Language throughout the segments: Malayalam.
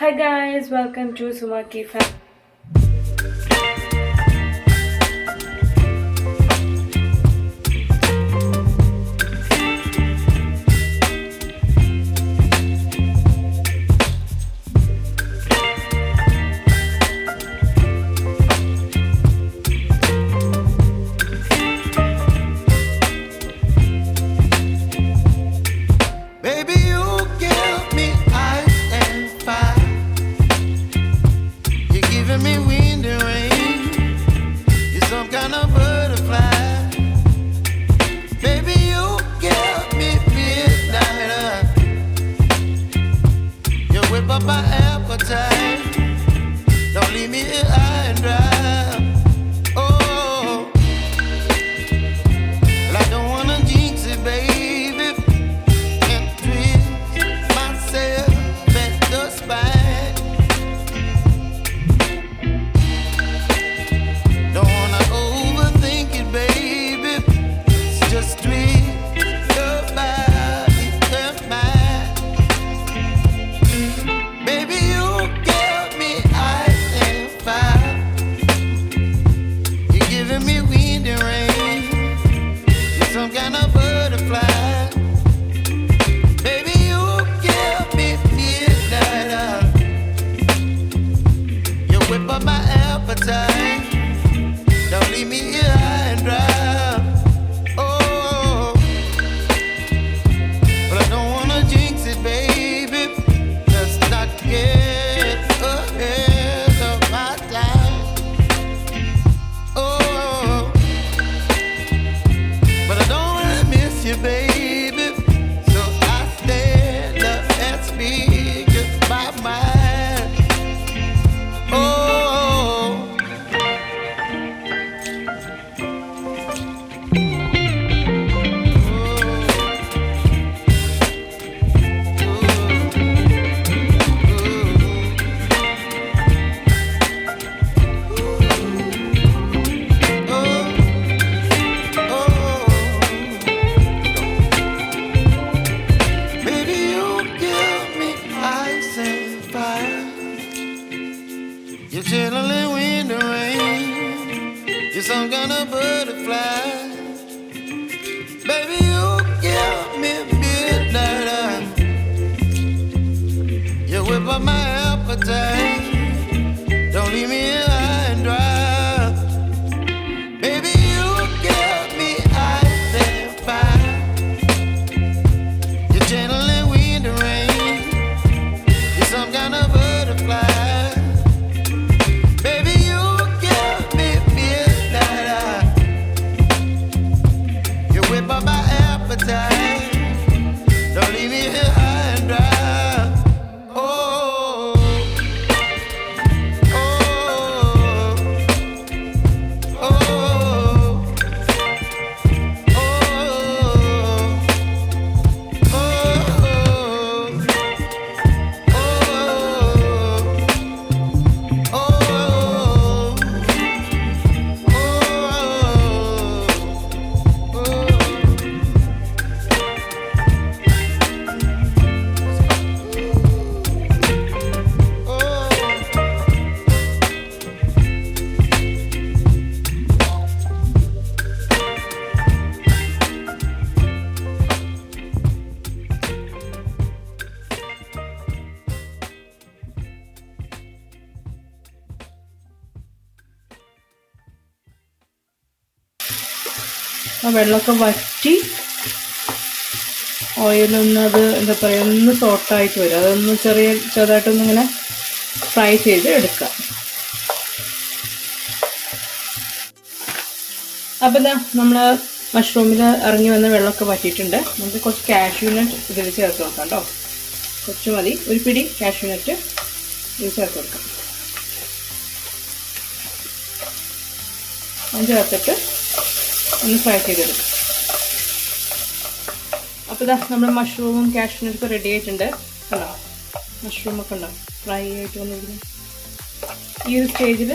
Hi guys, welcome to Sumaki family. Baby, you give me ice and fire. You're giving me wind and rain. You're some kind of butterfly. Baby, you give me midnight. You whip up my appetite. Don't leave me here high and dry. Oh, well, I don't wanna jinx it, baby. And twist myself at the spine. Don't wanna overthink it, baby. It's just twist your body and mine. Baby, you give me ice and fire. You're giving me wind and rain. You're some kind of butterfly. Baby, you give me midnight. You whip up my appetite. Don't leave me here high and dry. Oh, but I don't wanna jinx it, baby. Let's not get ahead of my time. Oh, but I don't wanna miss you, baby. So I stand up and speak just my mind. Oh, baby, you give me ice and fire. You're channeling wind and rain. You're some kind of butterfly. Baby, you give me midnight. You whip up my appetite. Don't leave me here high and dry. Baby, you give me ice and fire. You're channeling wind and rain. You're some kind of butterfly. Baby, you give me midnight. You whip up my appetite. Don't leave me here high and dry. Oh, oh, oh, oh, ആ വെള്ളമൊക്കെ വറ്റി ഓയിലൊന്ന് അത് എന്താ പറയുക ഒന്ന് സോട്ടായിട്ട് വരും. അതൊന്ന് ചെറുതായിട്ടൊന്ന് ഇങ്ങനെ ഫ്രൈ ചെയ്ത് എടുക്കാം. അപ്പോൾ ഇതാ നമ്മൾ മഷ്റൂമിൽ ഇറങ്ങി വന്ന വെള്ളമൊക്കെ വറ്റിയിട്ടുണ്ട്. നമുക്ക് കുറച്ച് കാഷ്യൂനട്ട് ഇതിൽ ചേർത്ത് കൊടുക്കാം കേട്ടോ. കുറച്ച് മതി, ഒരു പിടി കാഷ്യൂനട്ട് ഇതിൽ ചേർത്ത് കൊടുക്കാം. അത് ചേർത്തിട്ട് ഒന്ന് ഫ്രൈ ചെയ്തെടുക്കാം. അപ്പോൾ ഇതാ നമ്മൾ മഷ്റൂമും കാഷ്യൂനട്ടൊക്കെ റെഡി ആയിട്ടുണ്ട്. കണ്ടോ, മഷ്റൂമൊക്കെ ഉണ്ടാവും ഫ്രൈ ആയിട്ട് വന്നിരിക്കുന്നു. ഈ ഒരു സ്റ്റേജിൽ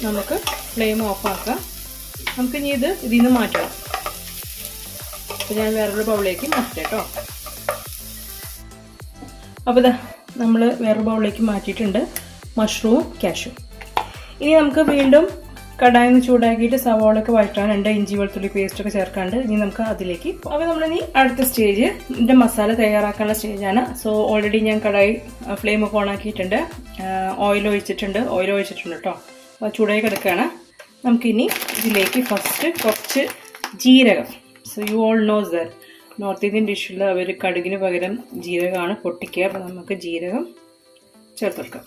നമുക്ക് ഫ്ലെയിം ഓഫാക്കാം. നമുക്കിനി ഇതിൽ നിന്ന് മാറ്റണം. അപ്പോൾ ഞാൻ വേറൊരു ബൗളിലേക്ക് മാറ്റാം കേട്ടോ. അപ്പോൾ ഇതാ നമ്മൾ വേറെ ബൗളിലേക്ക് മാറ്റിയിട്ടുണ്ട് മഷ്റൂം കാഷ്യൂ. ഇനി നമുക്ക് വീണ്ടും കടായിൽ നിന്ന് ചൂടാക്കിയിട്ട് സവാളൊക്കെ വഴറ്റാനുണ്ട്, ഇഞ്ചി വെളുത്തുള്ളി പേസ്റ്റൊക്കെ ചേർക്കാണ്ട്. ഇനി നമുക്ക് അതിലേക്ക് അപ്പോൾ നമ്മളിനി അടുത്ത സ്റ്റേജ് ഇതിൻ്റെ മസാല തയ്യാറാക്കാനുള്ള സ്റ്റേജാണ്. സോ ഓൾറെഡി ഞാൻ കടായി ഫ്ലെയിമൊക്കെ ഓൺ ആക്കിയിട്ടുണ്ട്, ഓയിൽ ഒഴിച്ചിട്ടുണ്ട് കേട്ടോ. അപ്പോൾ ചൂടായി കിടക്കുകയാണ്. നമുക്കിനി ഇതിലേക്ക് ഫസ്റ്റ് കുറച്ച് ജീരകം. So you all knows that north Indian ഡിഷിൽ അവർ കടുകിന് പകരം ജീരകമാണ് പൊട്ടിക്കുക. അപ്പോൾ നമുക്ക് ജീരകം ചേർത്ത് കൊടുക്കാം.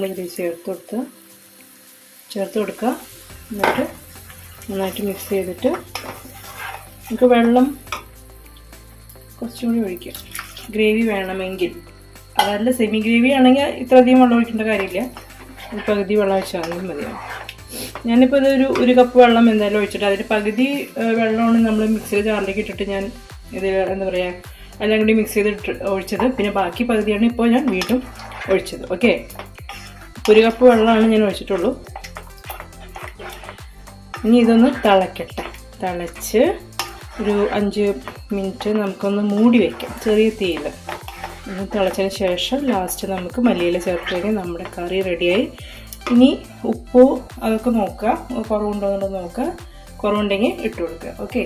ഇതിലേക്ക് ചേർത്ത് കൊടുക്കുക. എന്നിട്ട് നന്നായിട്ട് മിക്സ് ചെയ്തിട്ട് നമുക്ക് വെള്ളം കുറച്ചും കൂടി ഒഴിക്കാം, ഗ്രേവി വേണമെങ്കിൽ. അതല്ല സെമി ഗ്രേവി ആണെങ്കിൽ ഇത്രയധികം വെള്ളം ഒഴിക്കേണ്ട കാര്യമില്ല, പകുതി വെള്ളം ഒഴിച്ചാൽ മതിയാവും. ഞാനിപ്പോൾ ഇതൊരു 1 കപ്പ് വെള്ളം എന്തായാലും ഒഴിച്ചിട്ട് അതിൽ പകുതി വെള്ളമാണ് നമ്മൾ മിക്സിയിൽ ജാറിലേക്ക് ഇട്ടിട്ട് ഞാൻ ഇത് എന്താ പറയുക എല്ലാം കൂടി മിക്സ് ചെയ്തിട്ട് ഒഴിച്ചത്. പിന്നെ ബാക്കി പകുതിയാണ് ഇപ്പോൾ ഞാൻ വീണ്ടും ഒഴിച്ചത്. ഓക്കെ, 1 കപ്പ് വെള്ളമാണ് ഞാൻ ഒഴിച്ചിട്ടുള്ളൂ. ഇനി ഇതൊന്ന് തിളച്ച് ഒരു 5 മിനിറ്റ് നമുക്കൊന്ന് മൂടി വയ്ക്കാം ചെറിയ തീയിൽ. ഒന്ന് തിളച്ചതിന് ശേഷം ലാസ്റ്റ് നമുക്ക് മല്ലിയില ചേർത്ത് കഴിഞ്ഞാൽ നമ്മുടെ കറി റെഡിയായി. ഇനി ഉപ്പ് അതൊക്കെ നോക്കുക, കുറവുണ്ടോ നോക്കുക, കുറവുണ്ടെങ്കിൽ ഇട്ട് കൊടുക്കുക. ഓക്കെ,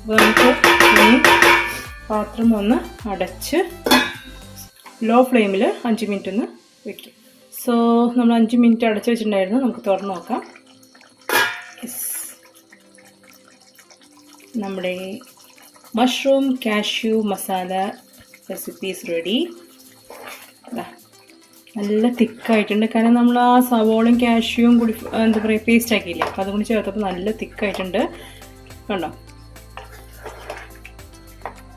അപ്പോൾ നമുക്ക് ഇനി പാത്രം ഒന്ന് അടച്ച് ലോ ഫ്ലെയിമിൽ 5 മിനിറ്റ് ഒന്ന് വയ്ക്കും. സോ നമ്മൾ 5 മിനിറ്റ് അടച്ച് വെച്ചിട്ടുണ്ടായിരുന്നു. നമുക്ക് തുറന്ന് നോക്കാം. നമ്മുടെ mushroom cashew masala recipes ready. നല്ല തിക്കായിട്ടുണ്ട്, കാരണം നമ്മൾ ആ സവോളയും കാഷ്യൂവും കൂടി എന്താ പറയുക പേസ്റ്റ് ആക്കിയില്ലേ, അപ്പോൾ അതുകൊണ്ട് ചേർത്തപ്പോൾ നല്ല തിക്കായിട്ടുണ്ട്. കണ്ടോ?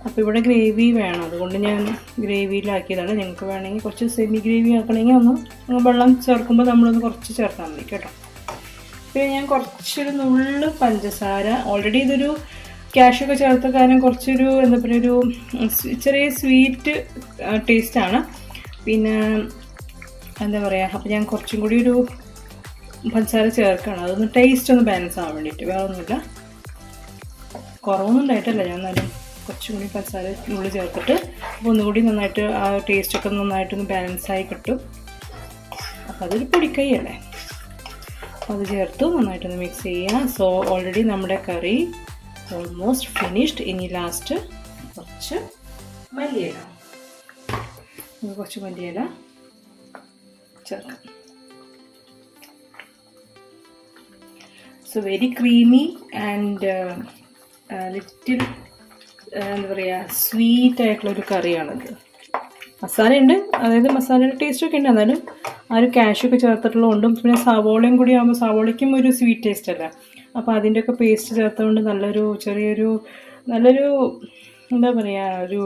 അപ്പോൾ ഇവിടെ ഗ്രേവി വേണം, അതുകൊണ്ട് ഞാൻ ഗ്രേവിയിലാക്കിയതാണ്. നിങ്ങൾക്ക് വേണമെങ്കിൽ കുറച്ച് സെമി ഗ്രേവി ആക്കണമെങ്കിൽ ഒന്ന് വെള്ളം ചേർക്കുമ്പോൾ നമ്മളൊന്ന് കുറച്ച് ചേർത്താൽ മതി കേട്ടോ. പിന്നെ ഞാൻ കുറച്ചൊരു നുള്ളു പഞ്ചസാര, ഓൾറെഡി ഇതൊരു കാഷ്യൂ ഒക്കെ ചേർത്ത കാരണം കുറച്ചൊരു എന്താ പറയുക ഒരു ചെറിയ സ്വീറ്റ് ടേസ്റ്റാണ്. പിന്നെ എന്താ പറയുക, അപ്പോൾ ഞാൻ കുറച്ചും കൂടി ഒരു പഞ്ചസാര ചേർക്കണം, അതൊന്ന് ടേസ്റ്റ് ഒന്ന് ബാലൻസ് ആവാൻ വേണ്ടിയിട്ട്, വേറെ ഒന്നുമില്ല. കുറവൊന്നും ഉണ്ടായിട്ടല്ല, ഞാൻ എന്നാലും കുറച്ചും കൂടി പഞ്ചസാര ഉള്ളിൽ ചേർത്തിട്ട് അപ്പോൾ ഒന്നുകൂടി നന്നായിട്ട് ആ ടേസ്റ്റൊക്കെ നന്നായിട്ടൊന്ന് ബാലൻസായി കിട്ടും. അപ്പോൾ അതൊരു പൊടിക്കൈ അല്ലേ, അപ്പോൾ അത് ചേർത്ത് നന്നായിട്ടൊന്ന് മിക്സ് ചെയ്യുക. സോ ഓൾറെഡി നമ്മുടെ കറി ഓൾമോസ്റ്റ് ഫിനിഷ്ഡ്. ഇനി ലാസ്റ്റ് കുറച്ച് മല്ലിയില ചേർക്കാം. So very creamy and little എന്താ പറയുക സ്വീറ്റ് ആയിട്ടുള്ളൊരു കറിയാണിത്. മസാലയുണ്ട്, അതായത് മസാലയുടെ ടേസ്റ്റൊക്കെ ഉണ്ട്, എന്നാലും ആ ഒരു കാഷ്യൂ ഒക്കെ ചേർത്തിട്ടുള്ളതുകൊണ്ടും പിന്നെ സവോളയും കൂടി ആകുമ്പോൾ സവോളയ്ക്കും ഒരു സ്വീറ്റ് ടേസ്റ്റ് അല്ല, അപ്പോൾ അതിൻ്റെയൊക്കെ പേസ്റ്റ് ചേർത്തുകൊണ്ട് നല്ലൊരു എന്താ പറയുക ഒരു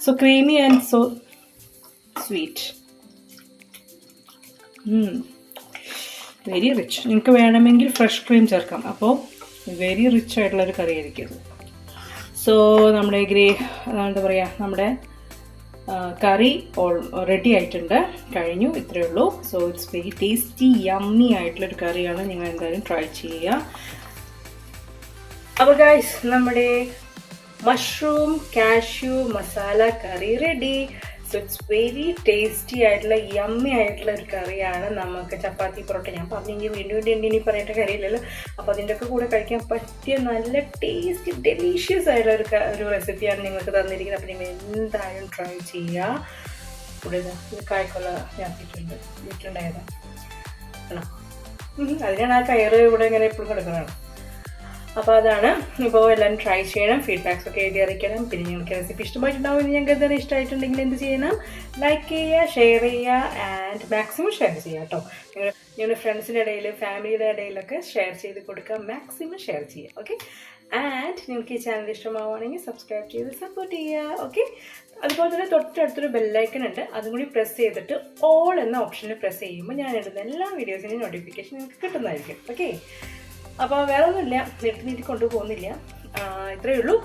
so creamy and so sweet, very rich. നിങ്ങൾക്ക് വേണമെങ്കിൽ ഫ്രഷ് ക്രീം ചേർക്കാം, അപ്പോൾ വെരി റിച്ച് ആയിട്ടുള്ളൊരു കറി ആയിരിക്കും അത്. സോ നമ്മുടെ എന്താ പറയുക നമ്മുടെ കറി റെഡി ആയിട്ടുണ്ട്, കഴിഞ്ഞു, ഇത്രയേ ഉള്ളൂ. So it's very tasty yummy ആയിട്ടുള്ളൊരു കറിയാണ്, നിങ്ങൾ എന്തായാലും ട്രൈ ചെയ്യുക. അപ്പോൾ ഗൈസ്, നമ്മുടെ mushroom cashew masala curry ready. So it's very tasty ആയിട്ടുള്ള യമ്മി ആയിട്ടുള്ള ഒരു കറിയാണ്. നമുക്ക് ചപ്പാത്തി പൊറോട്ട ഞാൻ പറഞ്ഞെങ്കിൽ വീണ്ടും ഇനി പറയേണ്ട കാര്യമില്ലല്ലോ, അപ്പോൾ അതിൻ്റെ ഒക്കെ കൂടെ കഴിക്കാൻ പറ്റിയ നല്ല ടേസ്റ്റി ഡെലീഷ്യസ് ആയിട്ടുള്ള ഒരു റെസിപ്പിയാണ് നിങ്ങൾക്ക് തന്നിരിക്കുന്നത്. അപ്പോൾ നിങ്ങൾ എന്തായാലും ട്രൈ ചെയ്യുക. ഇവിടെ കായ്ക്കൊള്ള ഞാക്കിയിട്ടുണ്ട്, വീട്ടിലുണ്ടായതാണ് ആണോ, അതിനാണ് ആ കയറ് ഇവിടെ ഇങ്ങനെ എപ്പോഴും കിടക്കുന്നതാണ്. അപ്പോൾ അതാണ്. ഇപ്പോൾ എല്ലാവരും ട്രൈ ചെയ്യണം, ഫീഡ്ബാക്സ് ഒക്കെ എഴുതി അറിയിക്കണം. പിന്നെ നിങ്ങൾക്ക് റെസിപ്പി ഇഷ്ടമായിട്ടുണ്ടാവും, ഞങ്ങൾക്ക് എന്താണ് ഇഷ്ടമായിട്ടുണ്ടെങ്കിൽ എന്ത് ചെയ്യണം, ലൈക്ക് ചെയ്യുക, ഷെയർ ചെയ്യുക ആൻഡ് മാക്സിമം ഷെയർ ചെയ്യുക കേട്ടോ. നിങ്ങളുടെ ഫ്രണ്ട്സിൻ്റെ ഇടയിൽ ഫാമിലിയുടെ ഇടയിലൊക്കെ ഷെയർ ചെയ്ത് കൊടുക്കുക, മാക്സിമം ഷെയർ ചെയ്യുക. ഓക്കെ, ആൻഡ് നിങ്ങൾക്ക് ഈ ചാനൽ ഇഷ്ടമാവുകയാണെങ്കിൽ സബ്സ്ക്രൈബ് ചെയ്ത് സപ്പോർട്ട് ചെയ്യുക. ഓക്കെ, അതുപോലെ തന്നെ തൊട്ടടുത്തൊരു ബെല്ലൈക്കൺ ഉണ്ട്, അതും കൂടി പ്രസ് ചെയ്തിട്ട് ഓൾ എന്ന ഓപ്ഷനിൽ പ്രസ് ചെയ്യുമ്പോൾ ഞാൻ ഇടുന്ന എല്ലാ വീഡിയോസിൻ്റെയും നോട്ടിഫിക്കേഷൻ നിങ്ങൾക്ക് കിട്ടുന്നതായിരിക്കും. ഓക്കെ, അപ്പോൾ വേറെ ഒന്നുമില്ല, നീട്ടി കൊണ്ടുപോകുന്നില്ല, ഇത്രയേ ഉള്ളൂ.